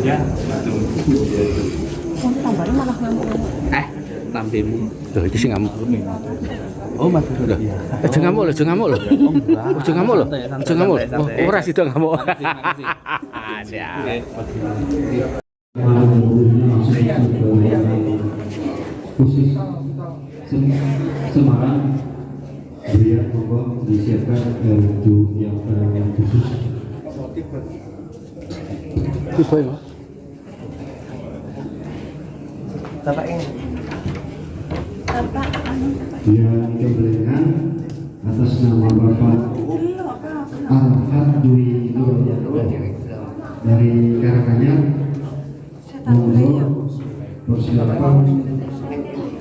Ya. Tambahnya malah ngamuk-ngamuk. Lambemu. Loh, iki sing ngamuk. Oh, Mas. Aja ngamuk lho, aja ngamuk lho. Aja ngamuk lho. Aja ngamuk. Ora sida ngamuk. Siap. Khusus Semarang, beliau monggo disiapkan untuk yang khusus. Ibu ya. Bapak ini. Bapak. Yang keberengan atas nama Bapak Al-Hadwi dari Karanganyar, monggo persilakan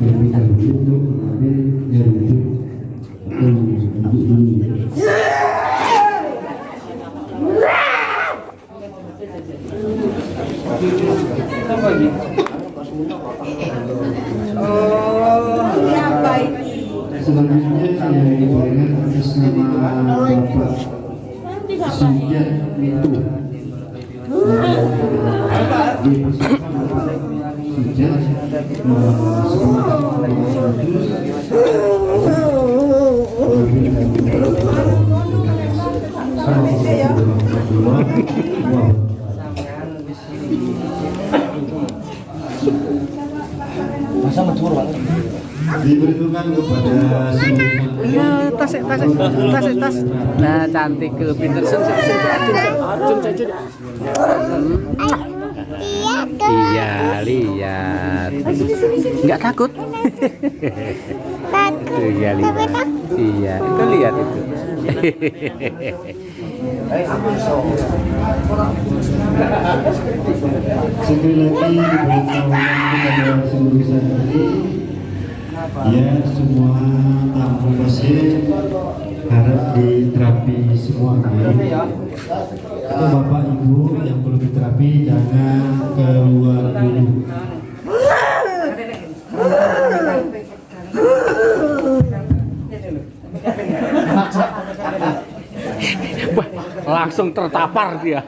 terlebih dahulu untuk mengambil air wudhu untuk dulu. Selanjutnya saya diperkenalkan atas nama Bapak Sujat Mitu. Diperuntukkan kepada Iya, tas. Nah, cantik ke pinter sun. Iya, lihat. Enggak takut? Takut. Iya, lihat. Iya, itu lihat itu. sekali lagi diberitahukan kepada seluruh santri, ya semua tamu pasien harap diterapi semua. Itu Bapak Ibu yang belum diterapi jangan keluar dulu. Wah, langsung tertapar dia.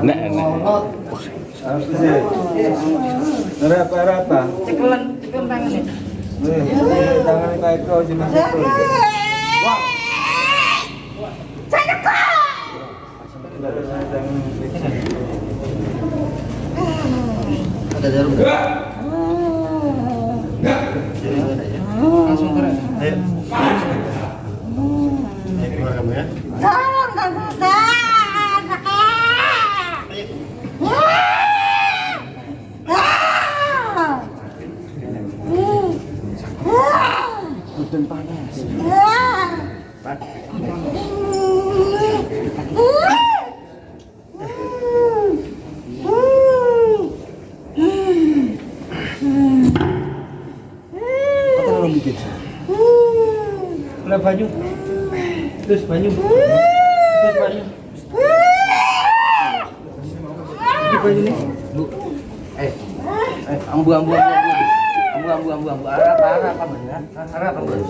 Nek. Apa? Cekelan tangannya. Tangan kayak kau sih Mas. Ada jarum. Langsung keren. Ayo. Keluar kamu ya. Hujan panas. Udah banyu. Terus banyu. Ini banyu nih. Bu. Ambu. Arah apa benar? Arah apa benar?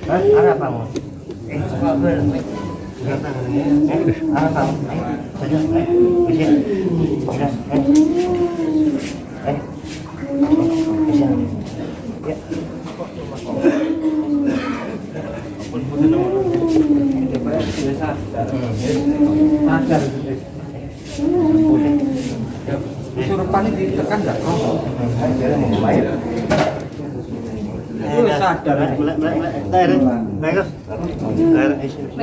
Arah apa mau? Arah apa? Saja. Bisa. Ya. Kesurupan ini ditekan nggak? Lu sadar?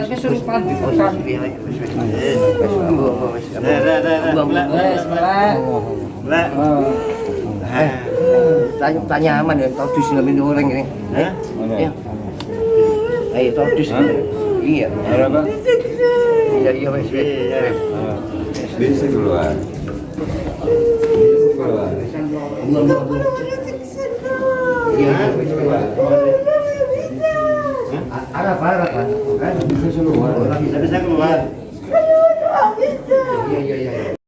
Kesurupan ditekan. Tanya aman ya, tahu dus ngamen orang ini. Ya. Ayo tahu dus. Iya. Berapa? Iya wes. Bisa keluar. Iya. Arah apa? Kan bisa keluar. Bisa keluar. Iya.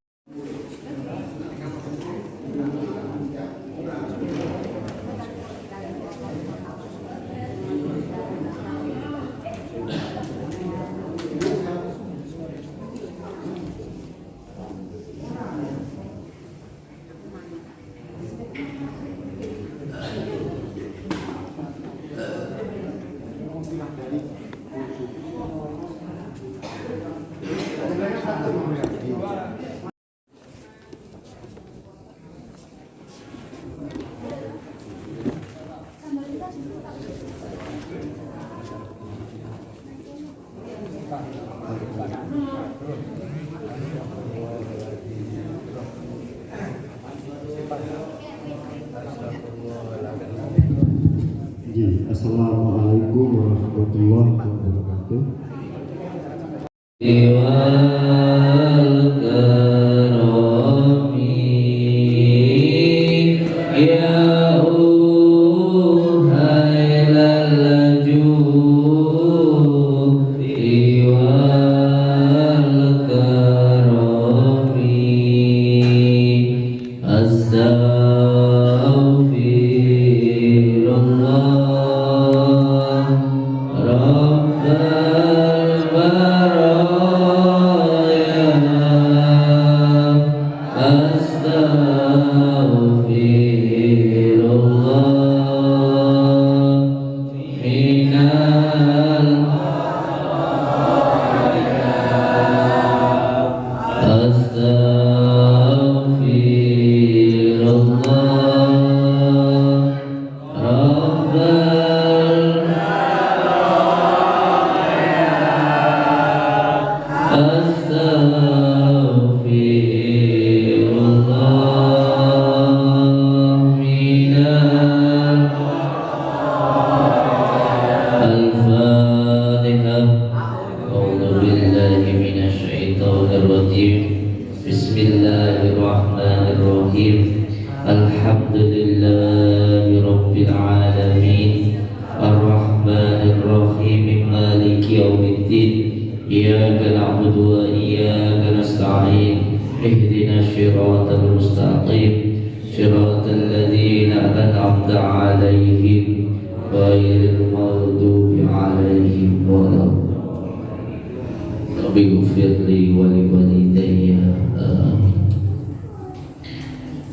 Assalamualaikum warahmatullahi wabarakatuh.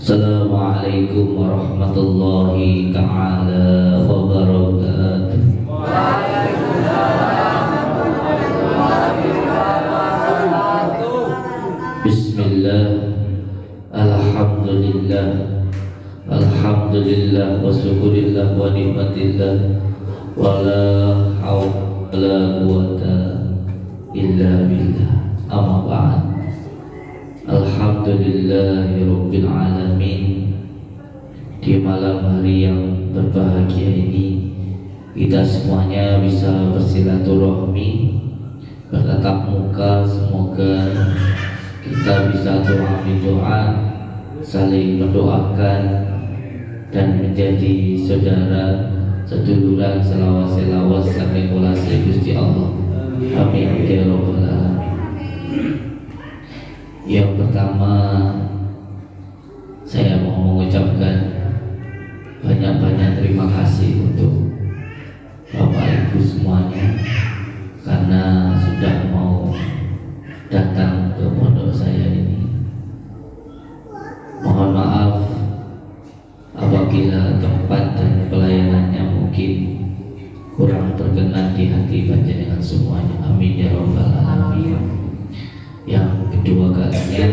Assalamualaikum warahmatullahi ta'ala wabarakatuh. Bismillah, alhamdulillah, alhamdulillah wa syukurillah wa nikmatillah wa la hawla wa la quwata illa billah. Amma ba'd. Alhamdulillahirabbil alamin. Di malam hari yang berbahagia ini kita semuanya bisa bersilaturahmi, bertatap muka. Semoga kita bisa doa, saling mendoakan dan menjadi saudara seduluran, selawat sampai kolase Gusti Allah. Amin ya rabbal alamin. Yang pertama, saya mau mengucapkan banyak-banyak terima kasih untuk Bapak Ibu semuanya karena sudah mau datang ke pondok saya ini. Mohon maaf apabila tempat dan pelayanannya mungkin kurang berkenan di hati panjenengan semuanya. Amin ya rabbal alamin. Yang kedua kalinya,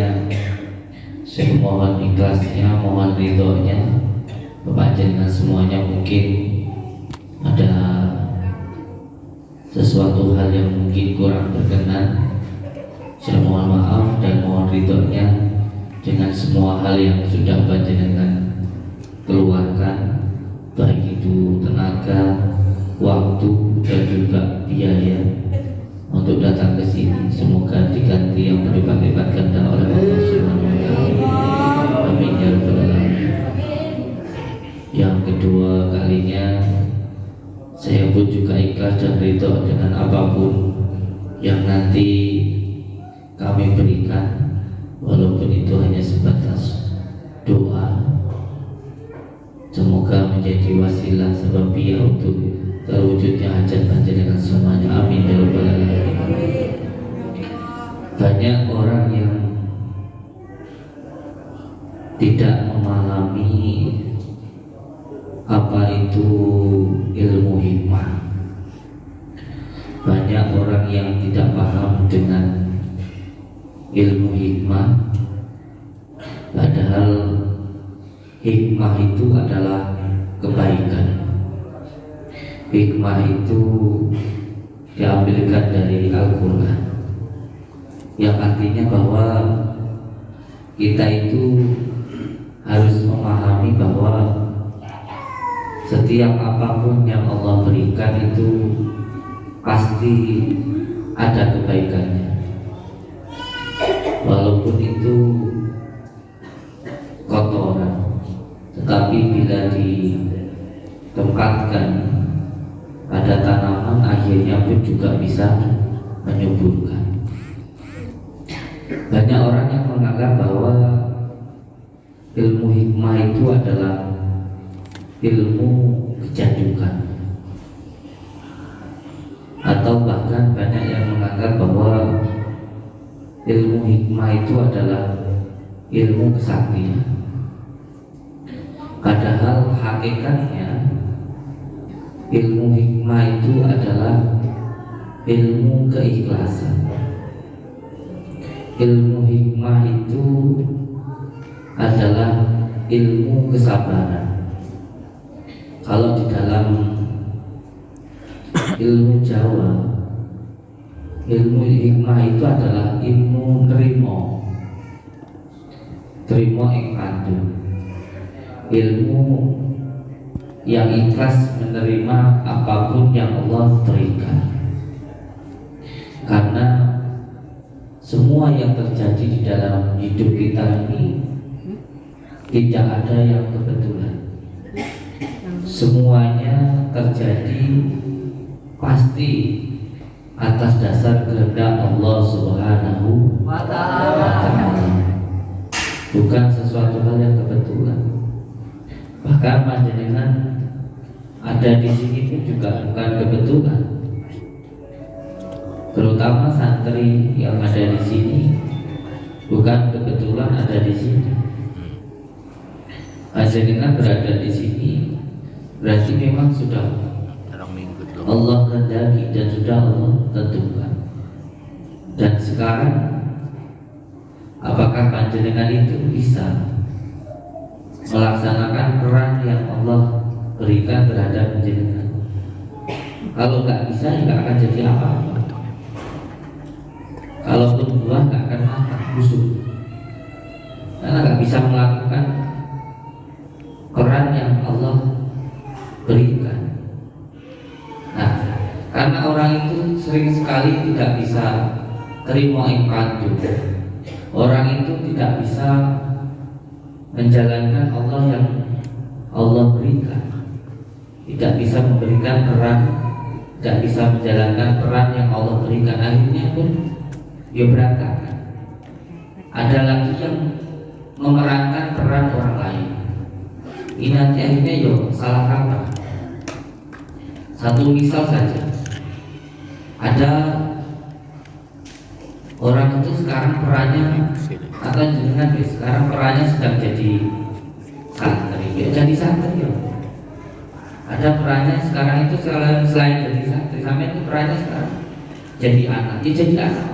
saya mohon ikhlasnya, mohon ridhonya panjenengan semuanya. Mungkin ada sesuatu hal yang mungkin kurang berkenan, saya mohon maaf dan mohon ridhonya dengan semua hal yang sudah panjenengan keluarkan, baik itu tenaga, waktu dan juga biaya untuk datang ke sini. Semoga diganti yang berlipat-lipat ganda oleh Allah Subhanahu wa taala. Amin ya rabbal alamin. Yang kedua kalinya, saya pun juga ikhlas dan ridho dengan apapun yang nanti kami berikan, walaupun itu hanya sebatas doa. Semoga menjadi wasilah sebabiyah untuk terwujudnya hajat panjenengan semuanya. Amin ya rabbal alamin. Banyak orang yang tidak memahami apa itu ilmu hikmah. Banyak orang yang tidak paham dengan ilmu hikmah, padahal hikmah itu adalah kebaikan. Hikmah itu diambilkan dari Al-Quran, yang artinya bahwa kita itu harus memahami bahwa setiap apapun yang Allah berikan itu pasti ada kebaikannya, walaupun itu kotoran, tetapi bila ditempatkan pada tanaman akhirnya pun juga bisa menyuburkan. Banyak orang yang menganggap bahwa ilmu hikmah itu adalah ilmu kecandukan, atau bahkan banyak yang menganggap bahwa ilmu hikmah itu adalah ilmu kesaktian. Padahal hakikatnya ilmu hikmah itu adalah ilmu keikhlasan. Ilmu hikmah itu adalah ilmu kesabaran. Kalau di dalam ilmu Jawa, ilmu hikmah itu adalah ilmu terima yang kandung, ilmu yang ikhlas menerima apapun yang Allah berikan. Karena semua yang terjadi di dalam hidup kita ini tidak ada yang kebetulan. Semuanya terjadi pasti atas dasar kehendak Allah Subhanahu wa Ta'ala, bukan sesuatu hal yang kebetulan. Bahkan panjenengan ada di sini pun juga bukan kebetulan. Terutama santri yang ada di sini bukan kebetulan ada di sini. Panjenengan berada di sini berarti memang sudah Allah kehendaki dan sudah Allah tentukan. Dan sekarang apakah panjenengan itu bisa melaksanakan peran yang Allah berikan terhadap panjenengan? Kalau nggak bisa, nggak akan jadi apa-apa. Kalaupun buah nggak akan matang, busuk, karena nggak bisa melakukan peran yang Allah berikan. Nah, karena orang itu sering sekali tidak bisa terima ibadah, orang itu tidak bisa menjalankan Allah yang Allah berikan, tidak bisa memberikan peran, tidak bisa menjalankan peran yang Allah berikan, akhirnya pun dia berantakan. Ada lagi yang memerankan peran orang lain, ini nanti akhirnya salah kaprah. Satu misal saja, ada orang itu sekarang perannya, atau jenengan sekarang perannya sedang jadi santri, jadi santri ya. Ada perannya sekarang itu selain jadi santri, sampai itu perannya sekarang jadi anak, ya jadi anak.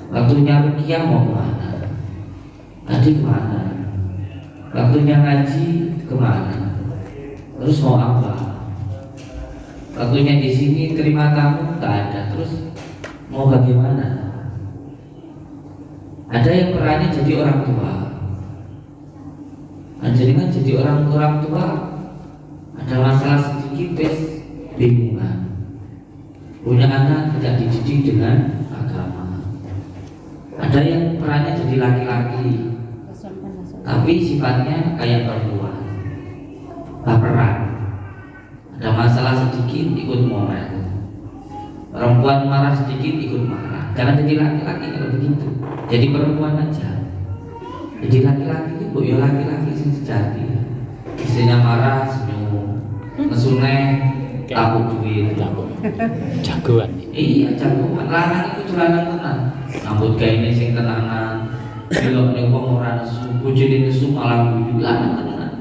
Waktunya rukiah mau kemana? Tadi kemana? Waktunya ngaji kemana? Terus mau apa? Waktunya di sini terima tamu tak ada. Terus mau bagaimana? Ada yang perannya jadi orang tua. Anjringan jadi orang tua, ada masalah sedikit bingungan. Punya anak tidak dididik dengan agama. Ada yang perannya jadi laki-laki, tapi sifatnya kayak perempuan, baperan. Ada masalah sedikit ikut ngomel, perempuan marah sedikit ikut marah. Jangan jadi laki-laki kalau begitu, jadi perempuan aja. Jadi laki-laki itu ya laki-laki sing sejati. Istrinya marah senyum, ngesune takut duit, jagoan. Iya jagoan. Lanang itu lanang tenan. Rambut gaine sing tenanan, delok ning wong ora nesu, bojone nesu malah guyu, lanang tenan.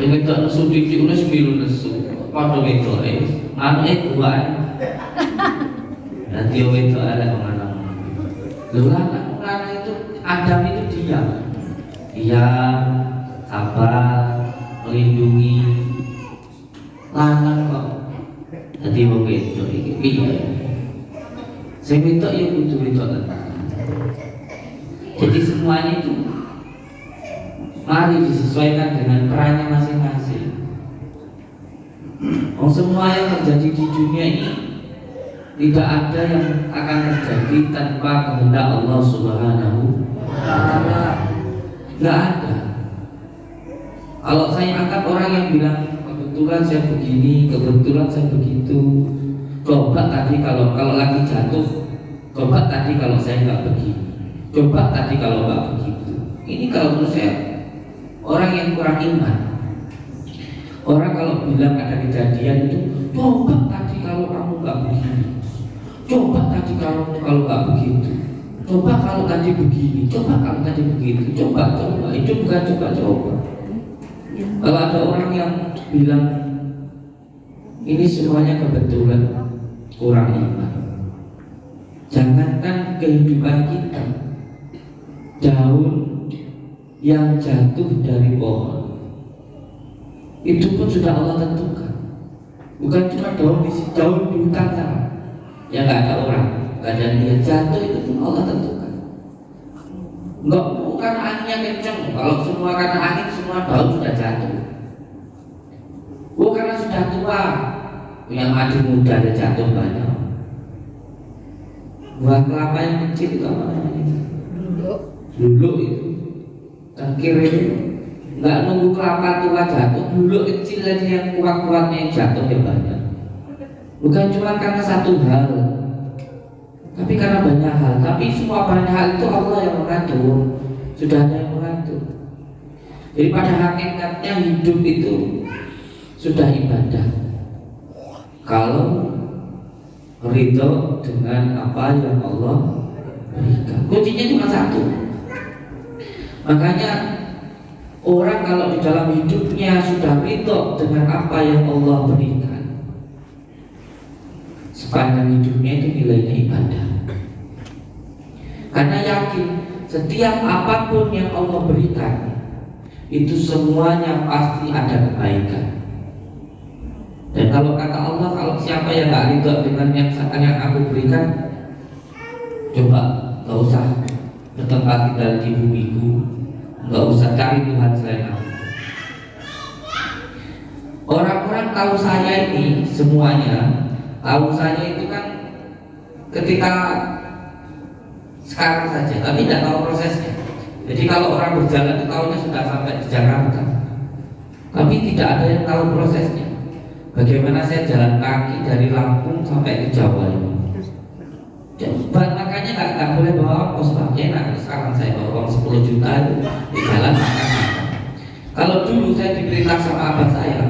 Pengen tak nesu dikit wis milu nesu. Padha wedoke, manuke kuwae. Dadi wedok elek wong lanang. Lho lanang itu Adam itu diam, sabar, melindungi. Lanang kok Dadi wong wedok iki piye? Sing wedok ya kudu wedok tenan. Jadi semuanya itu mari disesuaikan dengan perannya masing-masing. Semua yang terjadi di dunia ini tidak ada yang akan terjadi tanpa kehendak Allah Subhanahu wa Ta'ala. Tidak ada. Kalau saya angkat orang yang bilang kebetulan saya begini, kebetulan saya begitu. Coba tadi kalau lagi jatuh, coba tadi kalau saya nggak begini, coba tadi kalau nggak begitu. Ini kalau menurut saya orang yang kurang iman. Orang kalau bilang ada kejadian itu, coba tadi kalau kamu nggak begini, coba tadi kalau nggak begitu, coba kalau tadi begini, coba kalau tadi begitu, coba itu bukan coba. Kalau ada orang yang bilang ini semuanya kebetulan, kurang iman. Jangankan kehidupan kita, daun yang jatuh dari pohon itu pun sudah Allah tentukan. Bukan cuma daun di hutan sana yang nggak ada orang, nggak ada dia jatuh, itu pun Allah tentukan. Nggak bukan anginnya kenceng. Kalau semua karena angin semua daun sudah jatuh. Karena sudah tua, yang masih muda ada jatuh banyak. Buah kelapa yang kecil itu apa namanya? Dulu itu tengkir itu nggak nunggu kelapa tua jatuh, dulu kecil aja yang kuat-kuatnya yang jatuh ya banyak. Bukan cuma karena satu hal, tapi karena banyak hal. Tapi semua banyak hal itu Allah yang mengatur, sudah ada yang mengatur. Jadi pada hakikatnya hidup itu sudah ibadah kalau ridho dengan apa yang Allah berikan. Kuncinya cuma satu. Makanya orang kalau di dalam hidupnya sudah ridho dengan apa yang Allah berikan, sepanjang hidupnya itu nilainya ibadah. Karena yakin setiap apapun yang Allah berikan itu semuanya pasti ada kebaikan. Dan kalau kata Allah, kalau siapa yang nggak ridho dengan yang aku berikan, coba nggak usah bertempat tinggal di bumiku, nggak usah cari Tuhan selain aku. Orang-orang tahu saya ini semuanya, tahu saya itu kan ketika sekarang saja, tapi tidak tahu prosesnya. Jadi kalau orang berjalan itu tahunya sudah sampai di Jakarta, tapi tidak ada yang tahu prosesnya. Bagaimana saya jalan kaki dari Lampung sampai ke Jawa ini? Makanya nggak boleh bawa ongkos Pak. Enak sekarang saya bawa uang 10 juta itu di jalan makan. Kalau dulu saya diperintah sama abah saya,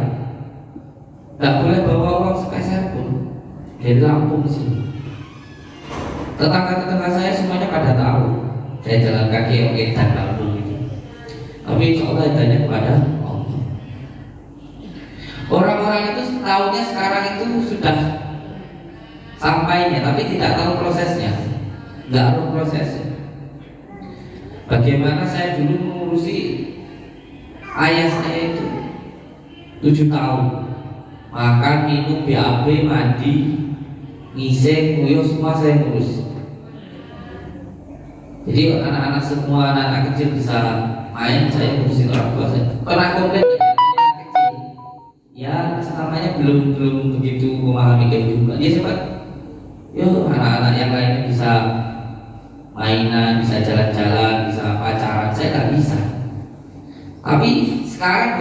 nggak boleh bawa uang sepeser pun dari Lampung ke sini. Tetangga-tetangga saya semuanya pada tahu saya jalan kaki oke dan Lampung itu. Tapi insya Allah hidayahnya kepada Allah. Orang-orang itu tahunya sekarang itu sudah sampainya, tapi tidak tahu prosesnya, nggak tahu prosesnya. Bagaimana saya dulu mengurusi ayah saya itu 7 tahun, makan, minum, BAB, mandi, ngising, nguyuh, semua saya ngurus. Jadi anak-anak semua, anak-anak kecil bisa main, saya ngurusin orang tua saya. Pernah komplain ya selamanya belum begitu memahami kehidupan. Ya sempat, yo anak-anak yang lainnya bisa mainan, bisa jalan-jalan, bisa pacaran, saya nggak bisa. Tapi sekarang